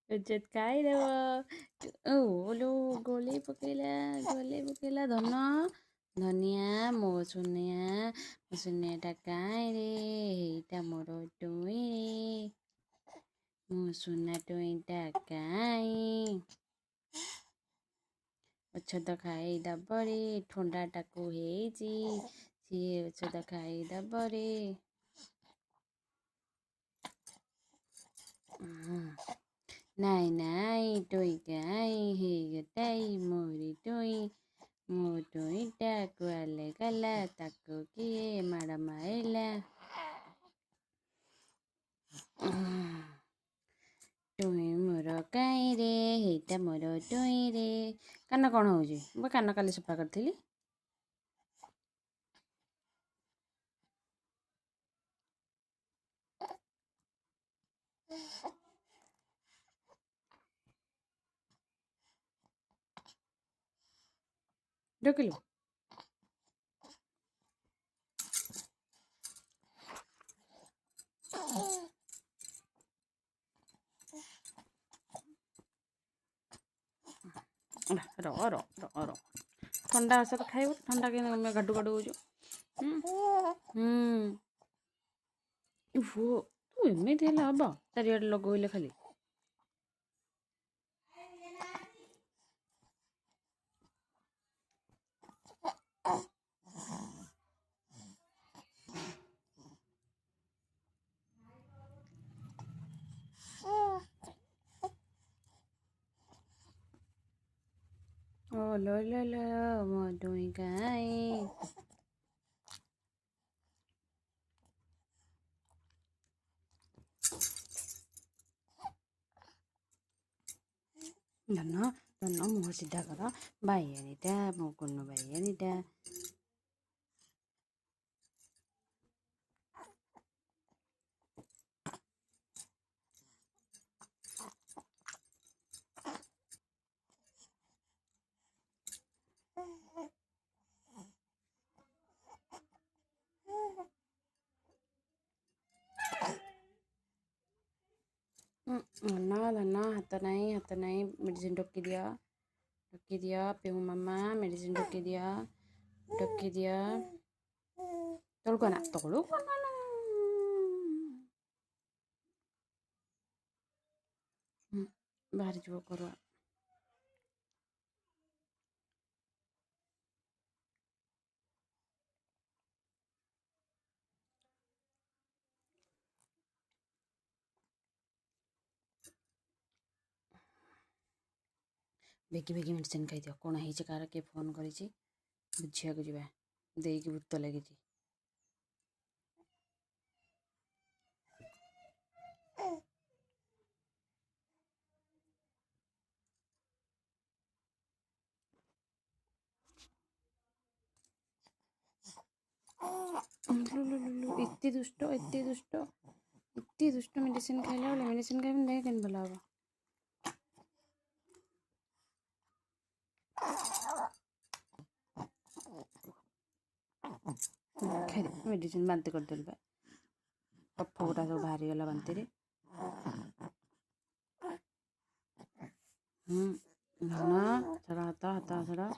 ଉଚିତ ଖାଇଦେବ। ଓଲୋ ଗଲେଇ ପକେଇଲା ଧନିଆ ମୋ ସୁନିଆଟା କାହିଁରେ ଏଇଟା ମୋର ଟୁଇଁରେ ମୋ ସୁନା ଟୁଇଁଟା କାହିଁ ଔଷଧ ଖାଇଦବରେ ଥଣ୍ଡାଟାକୁ ହେଇଛି ସିଏ ଔଷଧ ଖାଇଦବରେ। ନାଇଁ ଟୋଇ କାଇଁ ହେଇଗଟାଇ ମୋରି ଟୋଇ ମୋ ଟୋଇଟା କୁଆଡ଼େ ଗଲା ତାକୁ କିଏ ମାଡ଼ ମାରିଲା। ଟୁଇଁ ମୋର କାହିଁରେ ହେଇଟା ମୋର ଟୁଇଁରେ। କାନ କ'ଣ ହେଉଛି? ମୁଁ କାନ କାଲି ସଫା କରିଥିଲି। ଢୋକିଲୁ ର ଥଣ୍ଡା ଔଷଧ ଖାଇବୁ। ଥଣ୍ଡା କେମିତି ଗାଡୁ ଗାଡୁ ହଉଛୁ? ତୁ ଏମିତି ହେଲେ ହବ? ଚାରିଆଡ଼େ ଲଗେଇଲେ ଖାଲି ଓ ଲୋ ମୋ ଟୁଇଁ କାଇଁ ଧନ ମୁହଁ ସିଧା କର। ବାଇଆଣିଟା ମୋ କୁନୁ ବାଇଆଣିଟା। ଧନ ହାତ ନାହିଁ ମେଡ଼ିସିନ ଢୋକି ଦିଅ ପିହୁ ମାମା ମେଡ଼ିସିନ ଢୋକି ଦିଅ ତଳକୁ ନା ବାହାରିଯିବ କରୁଆ। ବେଗି ମେଡ଼ିସିନ ଖାଇଦିଅ। କ'ଣ ହେଇଛି? କାହାର କିଏ ଫୋନ୍ କରିଛି? ବୁଝିବାକୁ ଯିବା। ଦେଇକି ଭୂତ ଲାଗିଛି। ଏତେ ଦୁଷ୍ଟ ମେଡ଼ିସିନ ଖାଇଲା ବେଳେ। ମେଡ଼ିସିନ ଖାଇବନି ଦେହ କେମିତି ଭଲ ହବ? ଖାଇଦେ ମେଡ଼ିସିନ ବାନ୍ତି କରିଦେଲୁ ବା। କଫ ଗୁଡ଼ା ସବୁ ବାହାରିଗଲା ବାନ୍ତିରେ। ଧନ ଛାଡ଼ ହାତ ଛାଡ଼।